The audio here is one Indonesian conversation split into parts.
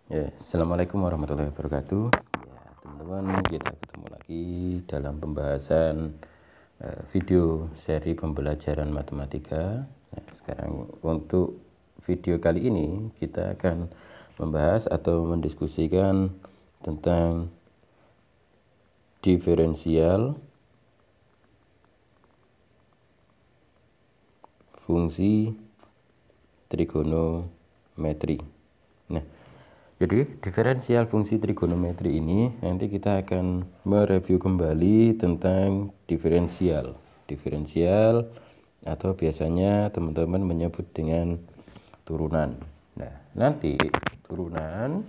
Ya, Assalamualaikum warahmatullahi wabarakatuh. Ya, teman-teman, kita ketemu lagi dalam pembahasan video seri pembelajaran matematika. Nah, sekarang untuk video kali ini kita akan membahas atau mendiskusikan tentang diferensial fungsi trigonometri. Nah, jadi diferensial fungsi trigonometri ini nanti kita akan mereview kembali tentang diferensial. Diferensial atau biasanya teman-teman menyebut dengan turunan. Nah, nanti turunan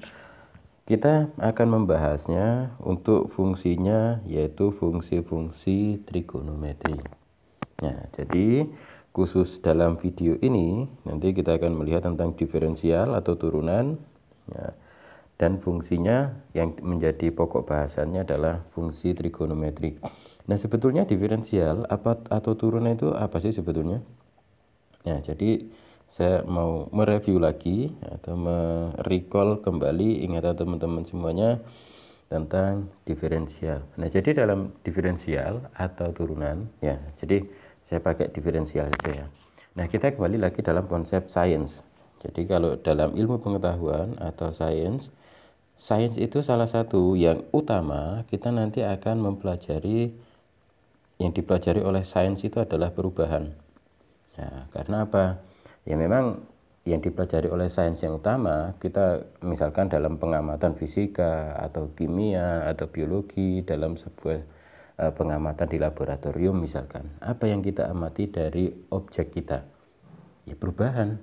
kita akan membahasnya untuk fungsinya yaitu fungsi-fungsi trigonometri. Nah, jadi khusus dalam video ini nanti kita akan melihat tentang diferensial atau turunan. Ya, dan fungsinya yang menjadi pokok bahasannya adalah fungsi trigonometri. Nah, sebetulnya diferensial atau turunan itu apa sih sebetulnya? Ya, jadi saya mau mereview lagi atau merecall kembali ingatan teman-teman semuanya tentang diferensial. Nah, jadi dalam diferensial atau turunan, ya, jadi saya pakai diferensial saja ya. Nah, kita kembali lagi dalam konsep sains. Jadi kalau dalam ilmu pengetahuan atau sains itu salah satu yang utama kita nanti akan mempelajari, yang dipelajari oleh sains itu adalah perubahan. Ya, karena apa? Ya memang yang dipelajari oleh sains yang utama, kita misalkan dalam pengamatan fisika atau kimia atau biologi dalam sebuah pengamatan di laboratorium misalkan. Apa yang kita amati dari objek kita? Ya perubahan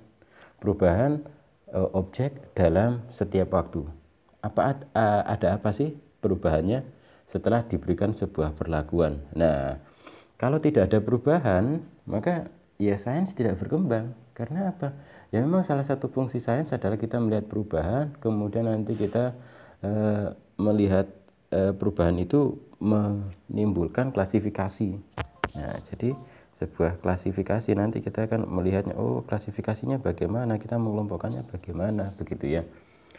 objek dalam setiap waktu. Ada apa sih perubahannya setelah diberikan sebuah perlakuan? Nah, kalau tidak ada perubahan, maka ya sains tidak berkembang. Karena apa? Ya memang salah satu fungsi sains adalah kita melihat perubahan, kemudian nanti kita melihat perubahan itu menimbulkan klasifikasi. Nah, jadi sebuah klasifikasi nanti kita akan melihatnya, oh klasifikasinya bagaimana, kita mengelompokkannya bagaimana, begitu ya.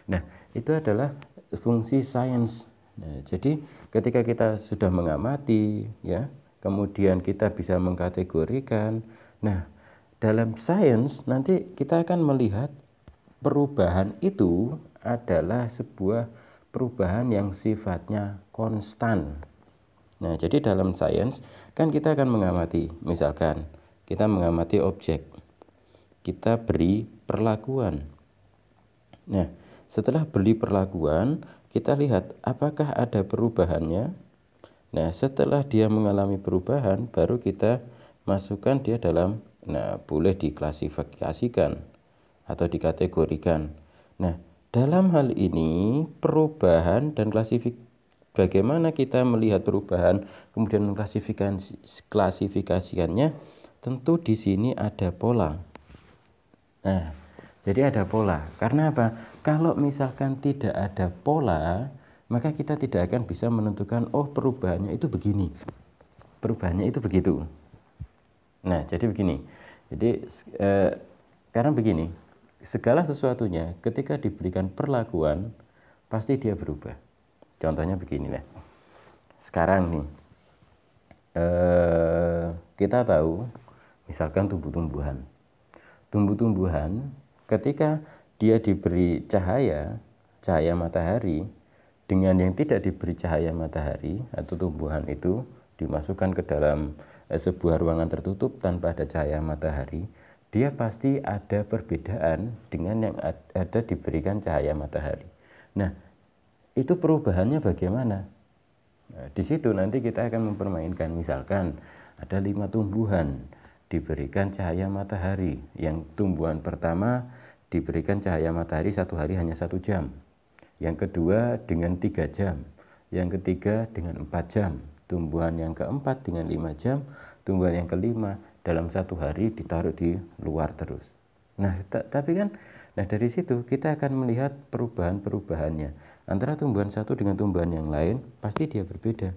Nah, itu adalah fungsi sains. Nah, jadi ketika kita sudah mengamati ya, kemudian kita bisa mengkategorikan. Nah, dalam sains nanti kita akan melihat perubahan itu adalah sebuah perubahan yang sifatnya konstan. Nah, jadi dalam sains kan kita akan mengamati, misalkan kita mengamati objek, kita beri perlakuan. Nah, setelah beri perlakuan, kita lihat apakah ada perubahannya. Nah, setelah dia mengalami perubahan, baru kita masukkan dia dalam, nah boleh diklasifikasikan atau dikategorikan. Nah, dalam hal ini perubahan dan bagaimana kita melihat perubahan kemudian mengklasifikasikannya, tentu di sini ada pola. Nah, jadi ada pola. Karena apa? Kalau misalkan tidak ada pola, maka kita tidak akan bisa menentukan, oh perubahannya itu begini, perubahannya itu begitu. Nah, jadi begini. Jadi karena begini, segala sesuatunya ketika diberikan perlakuan pasti dia berubah. Contohnya begini lah. Sekarang nih, kita tahu misalkan tumbuh-tumbuhan. Tumbuh-tumbuhan ketika dia diberi cahaya matahari dengan yang tidak diberi cahaya matahari atau tumbuhan itu dimasukkan ke dalam sebuah ruangan tertutup tanpa ada cahaya matahari, dia pasti ada perbedaan dengan yang ada diberikan cahaya matahari. Nah, itu perubahannya bagaimana? Nah, di situ nanti kita akan mempermainkan, misalkan ada 5 tumbuhan diberikan cahaya matahari. Yang tumbuhan pertama diberikan cahaya matahari 1 hari hanya 1 jam. Yang kedua dengan 3 jam. Yang ketiga dengan 4 jam. Tumbuhan yang keempat dengan 5 jam. Tumbuhan yang kelima dalam 1 hari ditaruh di luar terus. Nah, tapi kan, nah dari situ kita akan melihat perubahan-perubahannya. Antara tumbuhan satu dengan tumbuhan yang lain pasti dia berbeda.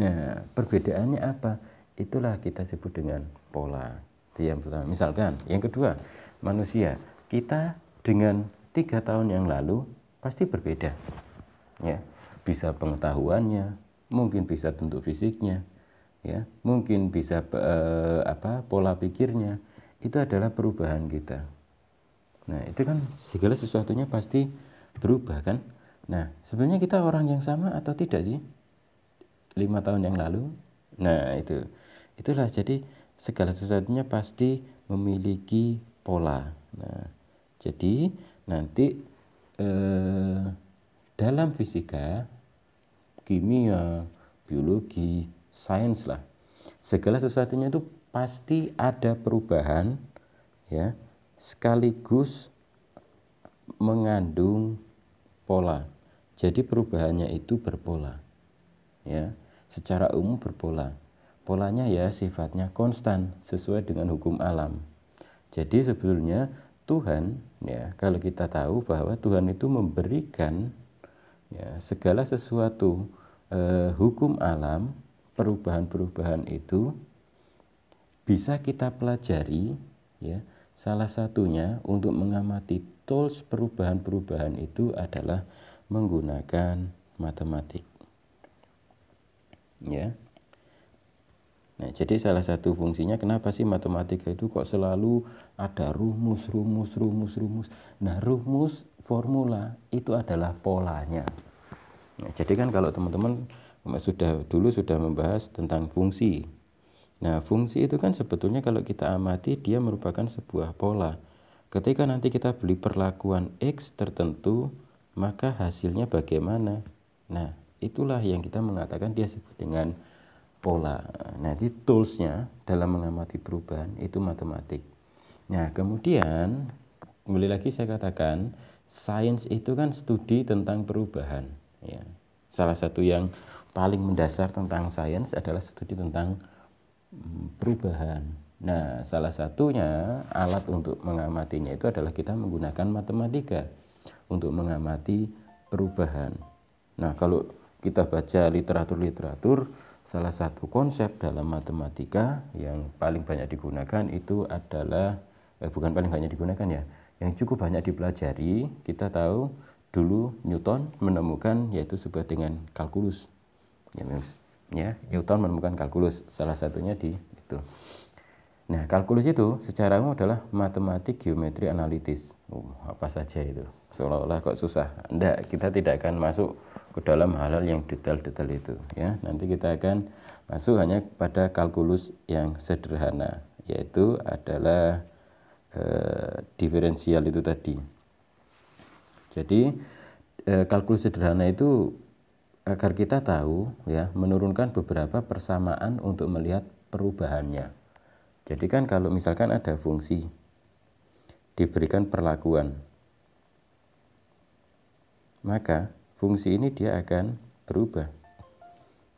Nah, perbedaannya apa? Itulah kita sebut dengan pola. Itu yang pertama. Misalkan, yang kedua, manusia. Kita dengan 3 tahun yang lalu pasti berbeda. Ya, bisa pengetahuannya, mungkin bisa bentuk fisiknya, ya, mungkin bisa pola pikirnya. Itu adalah perubahan kita. Nah, itu kan segala sesuatunya pasti berubah kan. Nah, sebenarnya kita orang yang sama atau tidak sih 5 tahun yang lalu? Nah, itulah, jadi segala sesuatunya pasti memiliki pola. Nah, jadi nanti dalam fisika, kimia, biologi, sains lah, segala sesuatunya itu pasti ada perubahan, ya, sekaligus mengandung pola. Jadi perubahannya itu berpola, ya, secara umum berpola. Polanya ya sifatnya konstan sesuai dengan hukum alam. Jadi sebetulnya Tuhan, ya, kalau kita tahu bahwa Tuhan itu memberikan, ya, segala sesuatu, hukum alam, perubahan-perubahan itu bisa kita pelajari, ya. Salah satunya untuk mengamati tools perubahan-perubahan itu adalah menggunakan matematik, ya. Nah, jadi salah satu fungsinya kenapa sih matematika itu kok selalu ada rumus. Nah, rumus, formula itu adalah polanya. Nah, jadi kan kalau teman-teman sudah membahas tentang fungsi. Nah, fungsi itu kan sebetulnya kalau kita amati dia merupakan sebuah pola. Ketika nanti kita beli perlakuan X tertentu, maka hasilnya bagaimana? Nah, itulah yang kita mengatakan dia sebut dengan pola. Nah, di toolsnya dalam mengamati perubahan itu matematik. Nah, kemudian kembali lagi saya katakan, sains itu kan studi tentang perubahan, ya. Salah satu yang paling mendasar tentang sains adalah studi tentang perubahan. Nah, salah satunya alat untuk mengamatinya itu adalah kita menggunakan matematika untuk mengamati perubahan. Nah, kalau kita baca literatur, salah satu konsep dalam matematika yang paling banyak digunakan itu adalah bukan paling banyak digunakan, ya, yang cukup banyak dipelajari. Kita tahu dulu Newton menemukan yaitu sebuah dengan kalkulus, ya, Newton menemukan kalkulus, salah satunya di itu. Nah, kalkulus itu secara umum adalah matematik geometri analitis. Apa saja itu? Seolah-olah kok susah. Enggak, kita tidak akan masuk ke dalam hal-hal yang detail-detail itu, ya. Nanti kita akan masuk hanya pada kalkulus yang sederhana, yaitu adalah diferensial itu tadi. Jadi kalkulus sederhana itu agar kita tahu, ya, menurunkan beberapa persamaan untuk melihat perubahannya. Jadi kan kalau misalkan ada fungsi diberikan perlakuan, maka fungsi ini dia akan berubah.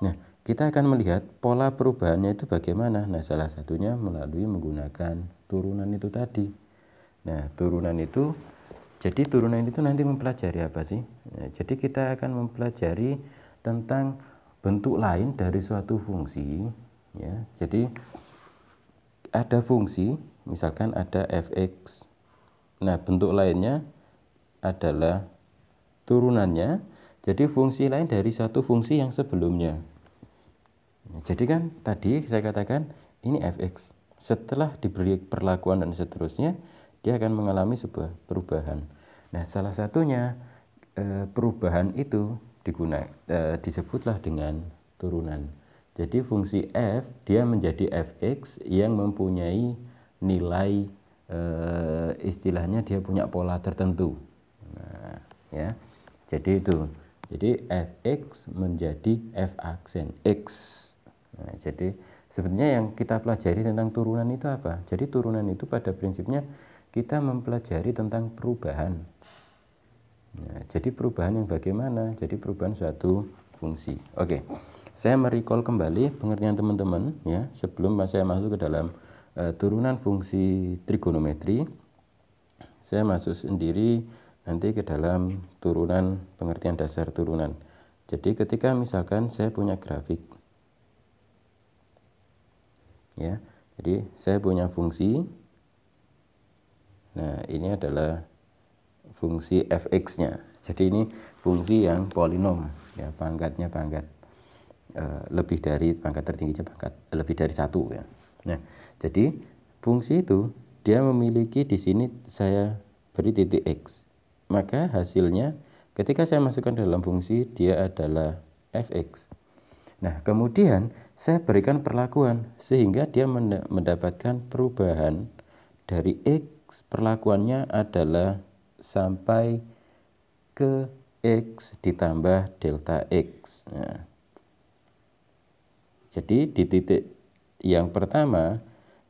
Nah, kita akan melihat pola perubahannya itu bagaimana. Nah, salah satunya melalui menggunakan turunan itu tadi. Nah, turunan itu nanti mempelajari apa sih? Nah, jadi kita akan mempelajari tentang bentuk lain dari suatu fungsi, ya. Jadi ada fungsi, misalkan ada fx. Nah, bentuk lainnya adalah turunannya. Jadi fungsi lain dari satu fungsi yang sebelumnya. Jadi kan tadi saya katakan ini fx. Setelah diberi perlakuan dan seterusnya, dia akan mengalami sebuah perubahan. Nah, salah satunya perubahan itu disebutlah dengan turunan. Jadi fungsi f dia menjadi fx yang mempunyai nilai istilahnya dia punya pola tertentu. Nah, ya. Jadi itu. Jadi fx menjadi f aksen x. Nah, jadi sebenarnya yang kita pelajari tentang turunan itu apa? Jadi turunan itu pada prinsipnya kita mempelajari tentang perubahan. Nah, jadi perubahan yang bagaimana? Jadi perubahan suatu fungsi. Oke. Saya merecall kembali pengertian teman-teman, ya, sebelum saya masuk ke dalam turunan fungsi trigonometri. Saya masuk sendiri nanti ke dalam turunan pengertian dasar turunan. Jadi ketika misalkan saya punya grafik, ya, jadi saya punya fungsi. Nah, ini adalah fungsi fx-nya. Jadi ini fungsi yang polinom, ya, pangkatnya pangkat lebih dari pangkat tertingginya pangkat lebih dari 1 ya. Nah, jadi fungsi itu dia memiliki di sini saya beri titik x. Maka hasilnya ketika saya masukkan dalam fungsi dia adalah fx. Nah, kemudian saya berikan perlakuan sehingga dia mendapatkan perubahan dari x, perlakuannya adalah sampai ke x ditambah delta x. Nah, jadi di titik yang pertama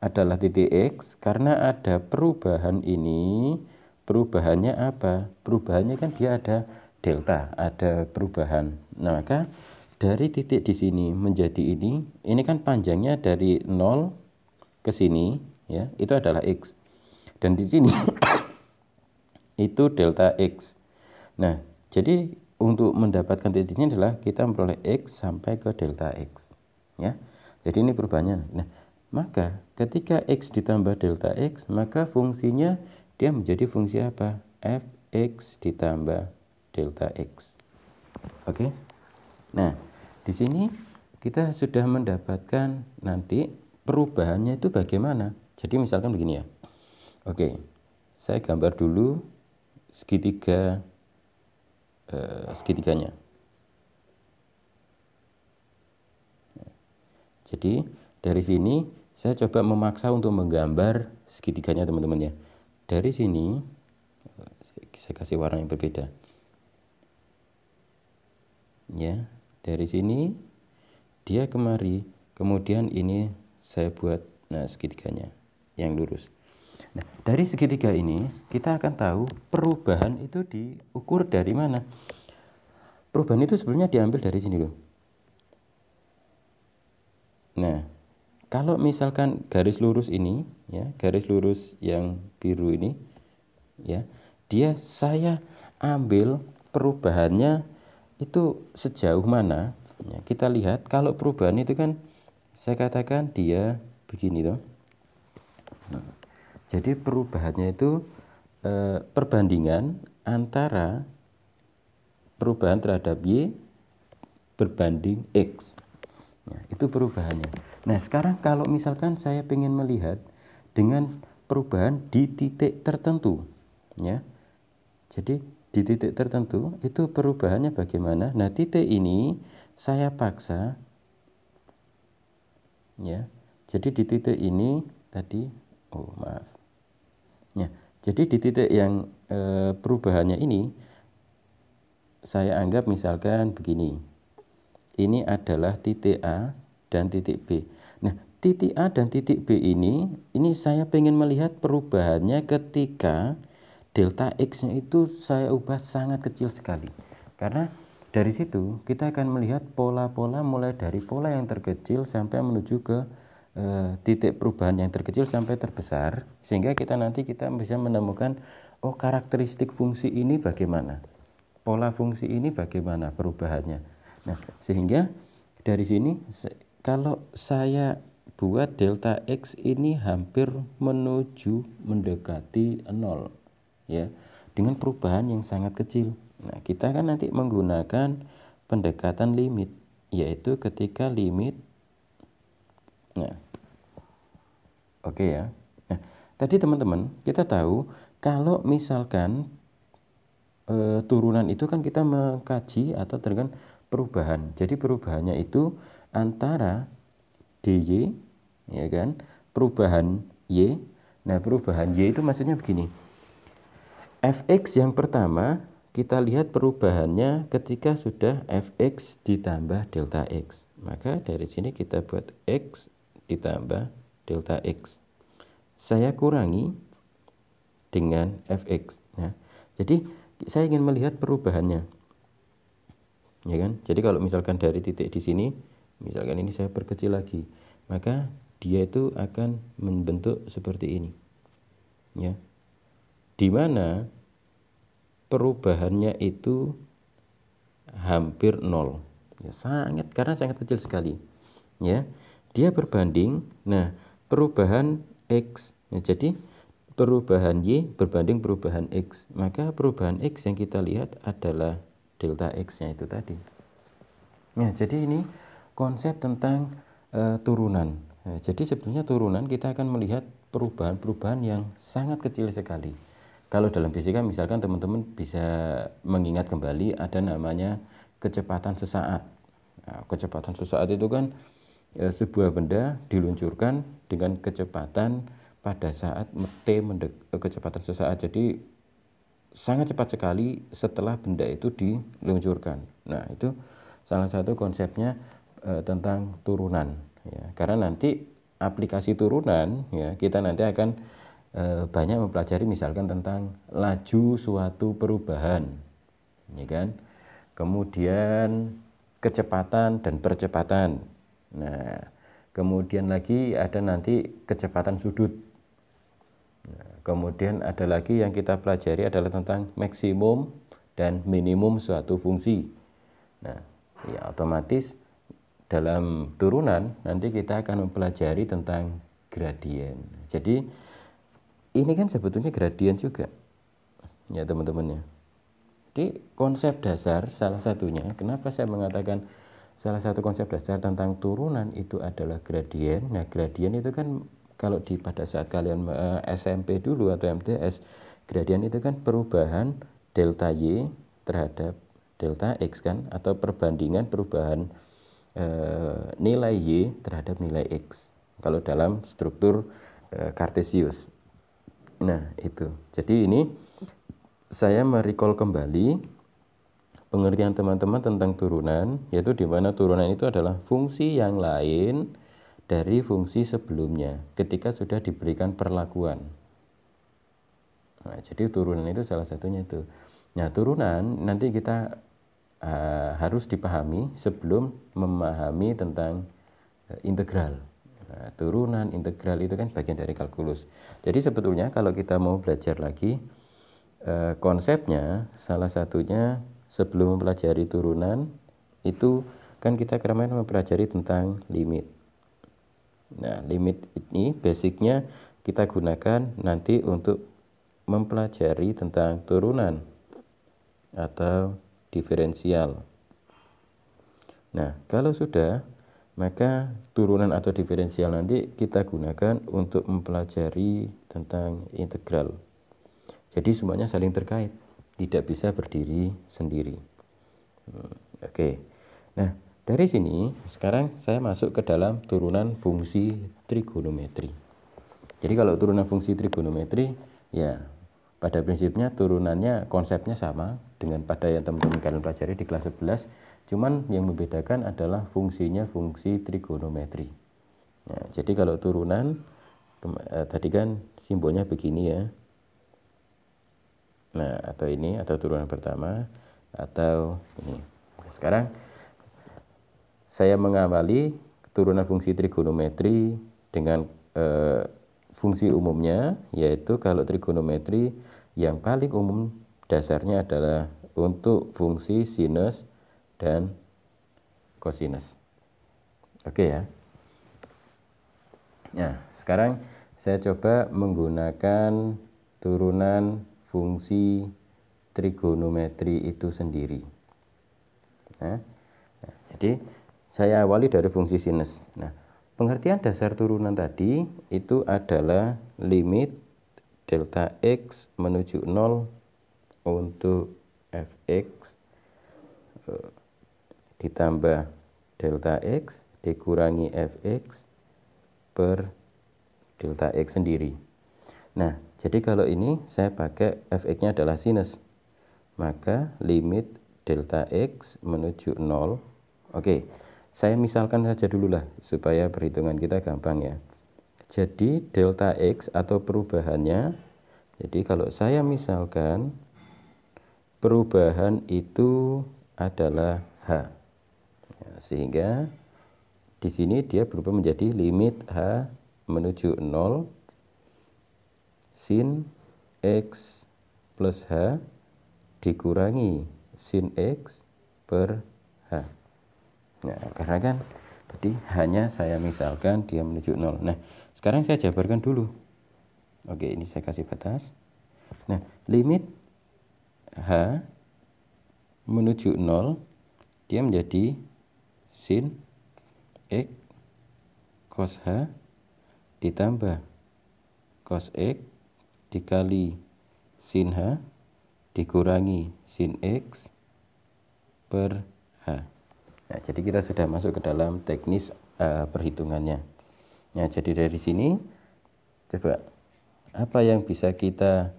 adalah titik x karena ada perubahan ini. Perubahannya apa? Perubahannya kan dia ada delta, ada perubahan. Nah, maka dari titik di sini menjadi ini kan panjangnya dari 0 ke sini, ya, itu adalah x. Dan di sini itu delta x. Nah, jadi untuk mendapatkan titiknya adalah kita memperoleh x sampai ke delta x. Ya, jadi ini perubahannya. Nah, maka ketika x ditambah delta x, maka fungsinya dia menjadi fungsi apa? Fx ditambah delta x. Oke. Nah, di sini kita sudah mendapatkan nanti perubahannya itu bagaimana. Jadi misalkan begini ya. Oke, saya gambar dulu segitiganya. Jadi dari sini saya coba memaksa untuk menggambar segitiganya teman-teman ya. Dari sini saya kasih warna yang berbeda. Ya, dari sini dia kemari, kemudian ini saya buat segitiganya yang lurus. Nah, dari segitiga ini kita akan tahu perubahan itu diukur dari mana. Perubahan itu sebenarnya diambil dari sini loh. Nah, kalau misalkan garis lurus ini, ya, garis lurus yang biru ini, ya, saya ambil perubahannya itu sejauh mana. Ya, kita lihat kalau perubahan itu kan saya katakan dia begini toh. Jadi perubahannya itu perbandingan antara perubahan terhadap y berbanding x. Nah, itu perubahannya. Nah, sekarang kalau misalkan saya ingin melihat dengan perubahan di titik tertentu, ya. Jadi di titik tertentu itu perubahannya bagaimana? Nah, titik ini saya paksa, ya. Jadi di titik ini tadi, ya. Jadi di titik yang perubahannya ini saya anggap misalkan begini. Ini adalah titik A dan titik B. Nah, titik A dan titik B ini saya ingin melihat perubahannya ketika delta X-nya itu saya ubah sangat kecil sekali. Karena dari situ kita akan melihat pola-pola mulai dari pola yang terkecil sampai menuju ke titik perubahan yang terkecil sampai terbesar. Sehingga kita bisa menemukan, oh, karakteristik fungsi ini bagaimana. Pola fungsi ini bagaimana perubahannya. Nah, sehingga dari sini kalau saya buat delta X ini hampir mendekati 0, ya, dengan perubahan yang sangat kecil. Nah, kita kan nanti menggunakan pendekatan limit, yaitu ketika limit, nah, oke ya. Nah, tadi teman-teman kita tahu kalau misalkan turunan itu kan kita mengkaji atau dengan perubahan. Jadi perubahannya itu antara dy, ya kan, perubahan y. Nah, perubahan y itu maksudnya begini. Fx yang pertama kita lihat perubahannya ketika sudah fx ditambah delta x. Maka dari sini kita buat x ditambah delta x. Saya kurangi dengan fx. Nah, jadi saya ingin melihat perubahannya. Ya kan? Jadi kalau misalkan dari titik di sini, misalkan ini saya perkecil lagi, maka dia itu akan membentuk seperti ini. Ya. Di mana perubahannya itu hampir 0. Ya, karena sangat kecil sekali. Ya. Dia berbanding, nah, perubahan x. Ya, jadi perubahan Y berbanding perubahan X, maka perubahan X yang kita lihat adalah delta X-nya itu tadi. Nah, jadi ini konsep tentang turunan. Nah, jadi sebetulnya turunan kita akan melihat perubahan-perubahan yang sangat kecil sekali. Kalau dalam fisika misalkan teman-teman bisa mengingat kembali ada namanya kecepatan sesaat. Nah, kecepatan sesaat itu kan sebuah benda diluncurkan dengan kecepatan pada saat t kecepatan sesaat. Jadi sangat cepat sekali setelah benda itu diluncurkan. Nah, itu salah satu konsepnya tentang turunan ya. Karena nanti aplikasi turunan ya, kita nanti akan banyak mempelajari misalkan tentang laju suatu perubahan ya kan. Kemudian kecepatan dan percepatan. Nah, kemudian lagi ada nanti kecepatan sudut. Nah, kemudian ada lagi yang kita pelajari adalah tentang maksimum dan minimum suatu fungsi. Nah, ya otomatis dalam turunan nanti kita akan mempelajari tentang gradien. Jadi ini kan sebetulnya gradien juga ya teman-teman ya. Jadi konsep dasar salah satunya, kenapa saya mengatakan salah satu konsep dasar tentang turunan itu adalah gradien. Nah, gradien itu kan kalau pada saat kalian SMP dulu atau MTS, gradien itu kan perubahan delta Y terhadap delta X kan, atau perbandingan perubahan nilai Y terhadap nilai X kalau dalam struktur Cartesius. Nah, itu. Jadi ini saya merecall kembali pengertian teman-teman tentang turunan, yaitu di mana turunan itu adalah fungsi yang lain dari fungsi sebelumnya ketika sudah diberikan perlakuan. Nah, jadi turunan itu salah satunya itu. Nah, turunan nanti kita harus dipahami sebelum memahami tentang integral. Nah, turunan, integral itu kan bagian dari kalkulus. Jadi sebetulnya kalau kita mau belajar lagi konsepnya, salah satunya sebelum mempelajari turunan itu kan kita kemarin mempelajari tentang limit. Nah, limit ini basicnya kita gunakan nanti untuk mempelajari tentang turunan atau diferensial. Nah, kalau sudah, maka turunan atau diferensial nanti kita gunakan untuk mempelajari tentang integral. Jadi semuanya saling terkait, tidak bisa berdiri sendiri. Oke. Nah, dari sini sekarang saya masuk ke dalam turunan fungsi trigonometri. Jadi kalau turunan fungsi trigonometri, ya pada prinsipnya turunannya konsepnya sama dengan pada yang teman-teman kalian pelajari di kelas 11, cuman yang membedakan adalah fungsinya fungsi trigonometri. Nah, jadi kalau turunan tadi kan simbolnya begini ya. Nah, atau ini, atau turunan pertama, atau ini. Sekarang saya mengawali turunan fungsi trigonometri dengan fungsi umumnya, yaitu kalau trigonometri yang paling umum dasarnya adalah untuk fungsi sinus dan kosinus. Oke ya. Nah, sekarang saya coba menggunakan turunan fungsi trigonometri itu sendiri. Nah, jadi saya awali dari fungsi sinus. Nah, pengertian dasar turunan tadi itu adalah limit delta X menuju 0 untuk fx ditambah delta X dikurangi fx per delta X sendiri. Nah, jadi kalau ini saya pakai fx-nya adalah sinus, maka limit delta X menuju 0. Oke, saya misalkan saja dulu lah supaya perhitungan kita gampang ya. Jadi delta X atau perubahannya, jadi kalau saya misalkan perubahan itu adalah H ya, sehingga di sini dia berubah menjadi limit H menuju 0 sin X plus H dikurangi sin X per H. Nah, karena kan tadi hanya saya misalkan dia menuju 0. Nah, sekarang saya jabarkan dulu. Oke, ini saya kasih batas. Nah, limit H menuju 0, dia menjadi sin X cos H ditambah cos X dikali sin H dikurangi sin X per H. Nah, jadi kita sudah masuk ke dalam teknis perhitungannya. Nah, jadi dari sini coba apa yang bisa kita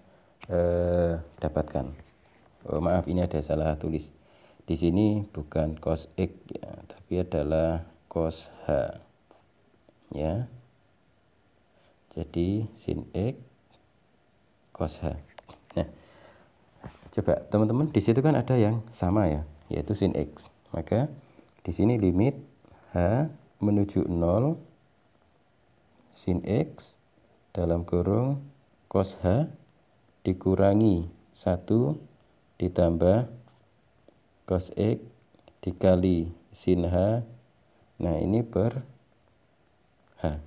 dapatkan. Oh, maaf, ini ada salah tulis. Di sini bukan cos X ya, tapi adalah cos H. Ya. Jadi sin X cos H. Nah, coba teman-teman, di situ kan ada yang sama ya, yaitu sin X. Maka di sini limit H menuju 0 sin X dalam kurung cos H dikurangi 1 ditambah cos X dikali sin H. Nah, ini per H.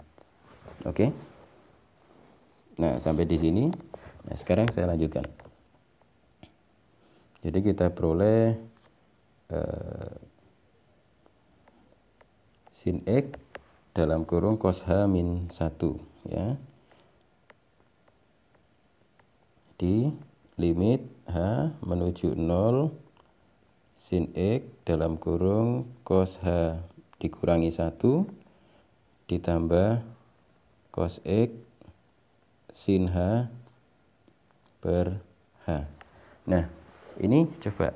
Oke. Nah, sampai di sini. Nah, sekarang saya lanjutkan. Jadi kita peroleh sin X dalam kurung cos H min 1 ya. Di limit H menuju 0 sin X dalam kurung cos H dikurangi 1 ditambah cos X sin H per H. Nah, ini coba.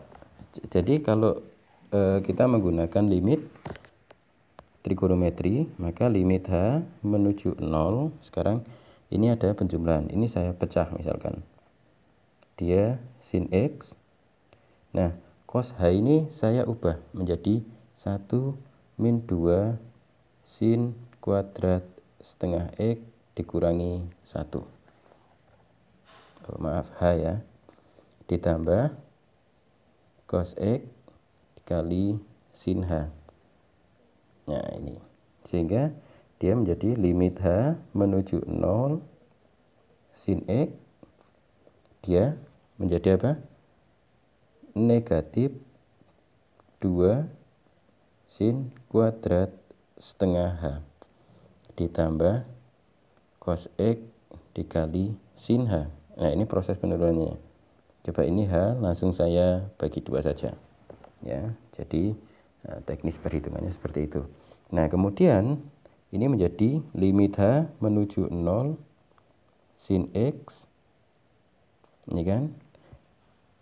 Jadi kalau kita menggunakan limit trigonometri, maka limit H menuju 0, sekarang ini ada penjumlahan. Ini saya pecah misalkan. Dia sin X. Nah, cos H ini saya ubah menjadi 1 min 2 sin kuadrat setengah X dikurangi 1. Oh, maaf, H ya. Ditambah cos X dikali sin H. Nah, ini. Sehingga dia menjadi limit H menuju 0 sin X, dia menjadi apa? Negatif 2 sin kuadrat setengah H ditambah cos X dikali sin H. Nah, ini proses penurunannya. Coba ini H langsung saya bagi 2 saja ya. Jadi teknis perhitungannya seperti itu. Nah, kemudian ini menjadi limit H menuju 0 sin X, ini kan,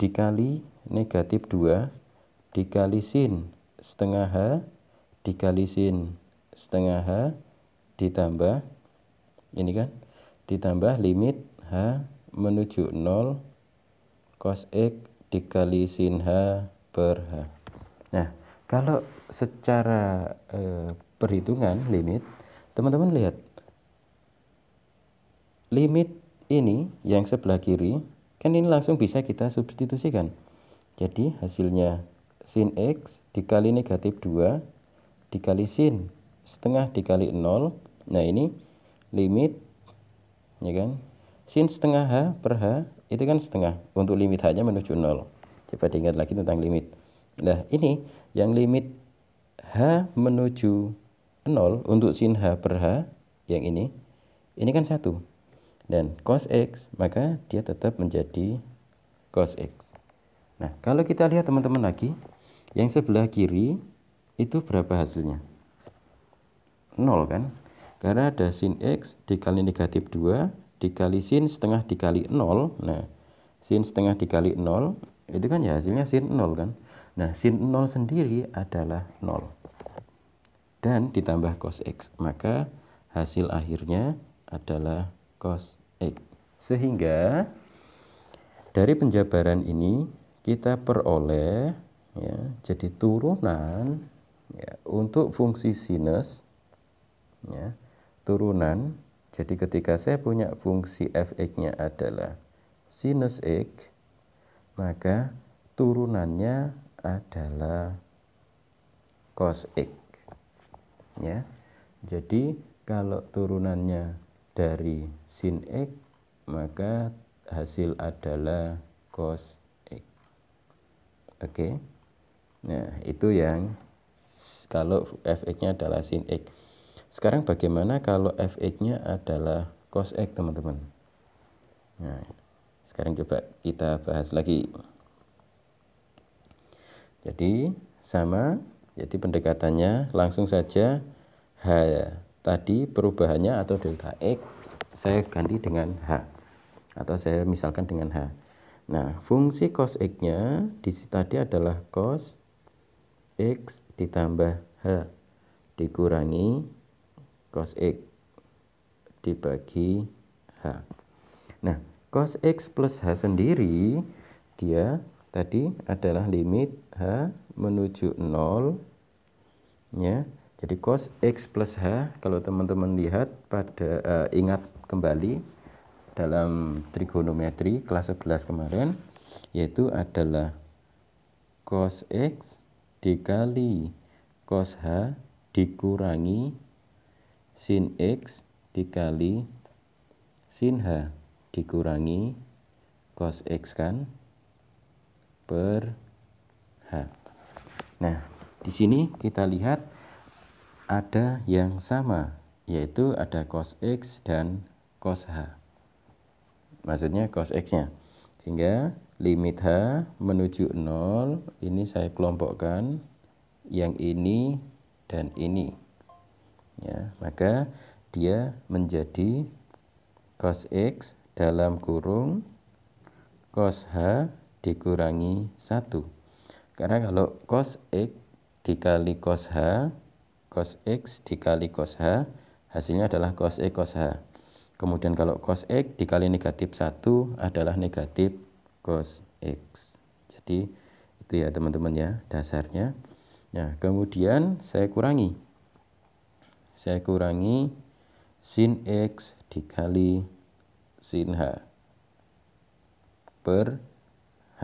dikali negatif 2 dikali sin setengah H dikali sin setengah H ditambah, ini kan, ditambah limit H menuju 0 cos X dikali sin H per H. Nah, kalau secara perhitungan limit, teman-teman lihat limit ini yang sebelah kiri kan ini langsung bisa kita substitusikan. Jadi hasilnya sin X dikali negatif 2 dikali sin setengah dikali 0. Nah, ini limit ya kan, sin setengah H per H itu kan setengah untuk limit H nya menuju 0. Coba diingat lagi tentang limit. Nah, ini yang limit H menuju 0 untuk sin H per H yang ini kan 1. Dan cos X, maka dia tetap menjadi cos X. Nah, kalau kita lihat teman-teman lagi, yang sebelah kiri itu berapa hasilnya? 0 kan? Karena ada sin X dikali negatif 2 dikali sin setengah dikali 0. Nah, sin setengah dikali 0 itu kan ya hasilnya sin 0 kan? Nah, sin 0 sendiri adalah 0. Dan ditambah cos X, maka hasil akhirnya adalah cos X. Sehingga dari penjabaran ini kita peroleh ya, jadi turunan ya, untuk fungsi sinus ya, turunan. Jadi ketika saya punya fungsi fx-nya adalah sinus X, maka turunannya adalah cos X ya. Jadi kalau turunannya dari sin X maka hasil adalah cos X. Oke. Nah, itu yang kalau fx-nya adalah sin X. Sekarang bagaimana kalau fx-nya adalah cos X, teman-teman? Nah, sekarang coba kita bahas lagi. Jadi sama, jadi pendekatannya langsung saja H tadi perubahannya atau delta X saya ganti dengan H, atau saya misalkan dengan H. Nah, fungsi cos X-nya tadi adalah cos X ditambah H dikurangi cos X dibagi H. Nah, cos X plus H sendiri dia tadi adalah limit H menuju 0 ya. Jadi cos X plus H, kalau teman-teman lihat pada ingat kembali dalam trigonometri kelas 11 kemarin, yaitu adalah cos X dikali cos H dikurangi sin X dikali sin H dikurangi cos X kan per H. Nah, di sini kita lihat ada yang sama, yaitu ada cos X dan cos H. Maksudnya cos X-nya. Sehingga limit H menuju 0 ini saya kelompokkan yang ini dan ini. Ya, maka dia menjadi cos X dalam kurung cos H dikurangi 1. Karena kalau cos X dikali cos H, cos X dikali cos H, hasilnya adalah cos X cos H. Kemudian kalau cos X dikali negatif 1 adalah negatif cos X. Jadi itu ya teman-teman ya dasarnya. Nah, kemudian saya kurangi sin X dikali sin H per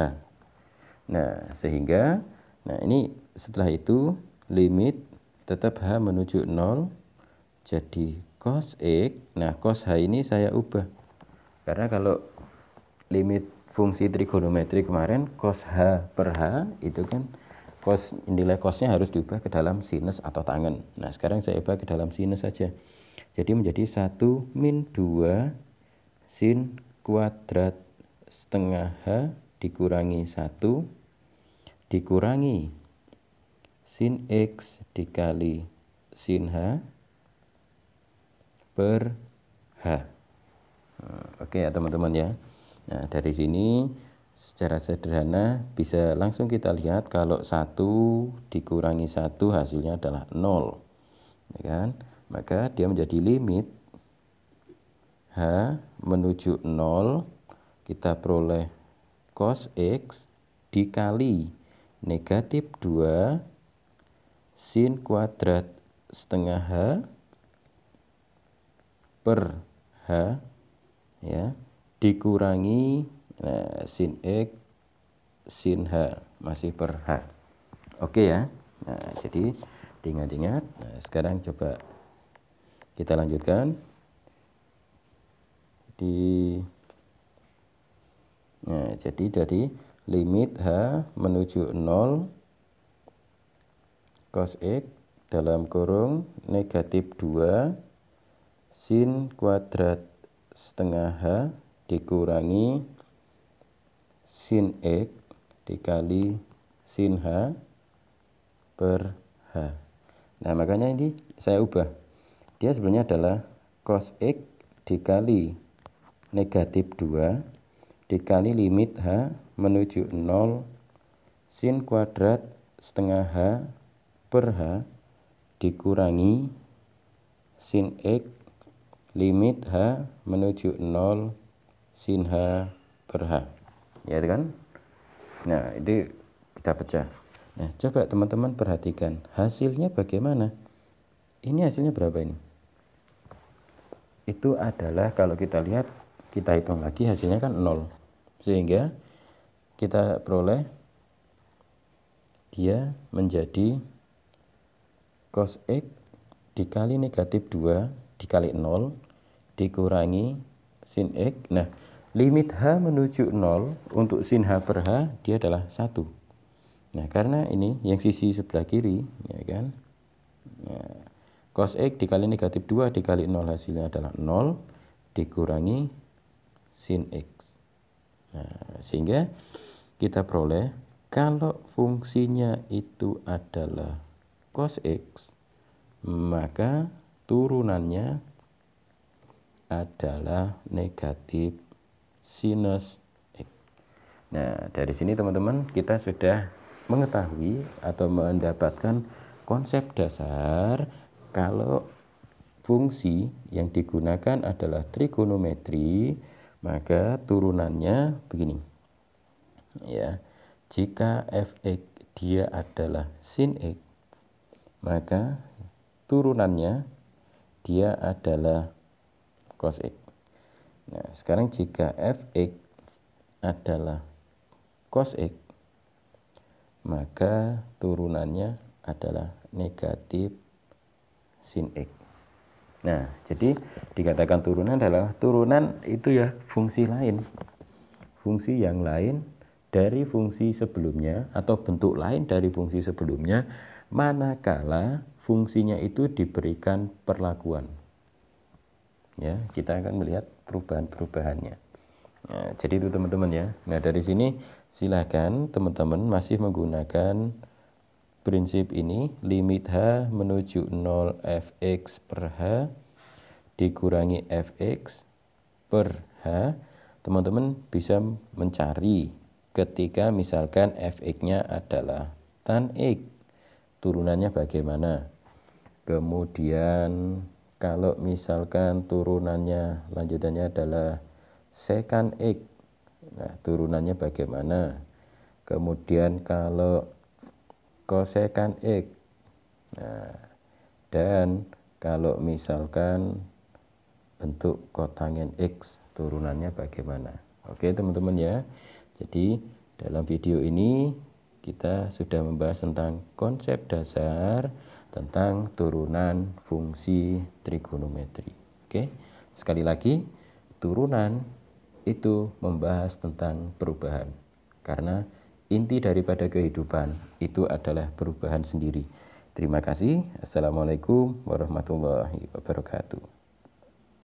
H. Nah, sehingga ini setelah itu limit tetap H menuju 0 jadi cos X. Nah, cos H ini saya ubah. Karena kalau limit fungsi trigonometri kemarin cos H per H itu kan nilai cosnya harus diubah ke dalam sinus atau tangen. Nah, sekarang saya ubah ke dalam sinus saja. Jadi menjadi 1 min 2 sin kuadrat setengah H dikurangi 1 dikurangi sin X dikali sin H per H. Oke ya teman-teman ya. Nah, dari sini secara sederhana bisa langsung kita lihat kalau 1 dikurangi 1 hasilnya adalah 0. Ya kan? Maka dia menjadi limit H menuju 0, kita peroleh cos X dikali negatif 2 sin kuadrat setengah H per H ya dikurangi sin X sin H masih per H. Oke ya. Nah, jadi diingat-ingat. Nah, sekarang coba kita lanjutkan. Jadi dari limit H menuju 0 cos X dalam kurung negatif 2 sin kuadrat setengah H dikurangi sin X dikali sin H per H. Nah, makanya ini saya ubah. Dia sebenarnya adalah cos X dikali negatif 2 dikali limit H menuju 0 sin kuadrat setengah H per H dikurangi sin X limit H menuju 0 sin H per H. Ya kan? Nah, itu kita pecah. Nah, coba teman-teman perhatikan hasilnya bagaimana. Ini hasilnya berapa ini? Itu adalah kalau kita lihat, kita hitung lagi hasilnya kan 0. Sehingga kita peroleh dia menjadi cos X dikali negatif 2 dikali 0 dikurangi sin X. Nah, limit H menuju 0 untuk sin H per H dia adalah 1. Nah, karena ini yang sisi sebelah kiri, ya kan. Nah, cos X dikali negatif 2 dikali 0 hasilnya adalah 0 dikurangi sin X. Nah, sehingga kita peroleh kalau fungsinya itu adalah cos X, maka turunannya adalah negatif sinus X. Nah, dari sini teman-teman kita sudah mengetahui atau mendapatkan konsep dasar kalau fungsi yang digunakan adalah trigonometri, maka turunannya begini. Ya, jika fx dia adalah sin X, maka turunannya dia adalah cos X. Nah, sekarang jika fx adalah cos X, maka turunannya adalah negatif sin X. Nah, jadi dikatakan turunan adalah turunan itu ya fungsi lain. Fungsi yang lain dari fungsi sebelumnya atau bentuk lain dari fungsi sebelumnya manakala fungsinya itu diberikan perlakuan. Ya, kita akan melihat perubahan-perubahannya. Nah, jadi itu teman-teman ya. Nah, dari sini silakan teman-teman masih menggunakan prinsip ini, limit H menuju 0 fx per H dikurangi fx per H. Teman-teman bisa mencari ketika misalkan fx-nya adalah tan X, turunannya bagaimana. Kemudian kalau misalkan turunannya lanjutannya adalah secant X, nah turunannya bagaimana. Kemudian kalau cosecant X, nah, dan kalau misalkan bentuk kotangen X, turunannya bagaimana. Oke teman-teman ya, jadi dalam video ini kita sudah membahas tentang konsep dasar tentang turunan fungsi trigonometri. Oke, sekali lagi, turunan itu membahas tentang perubahan, karena inti daripada kehidupan itu adalah perubahan sendiri. Terima kasih. Assalamualaikum warahmatullahi wabarakatuh.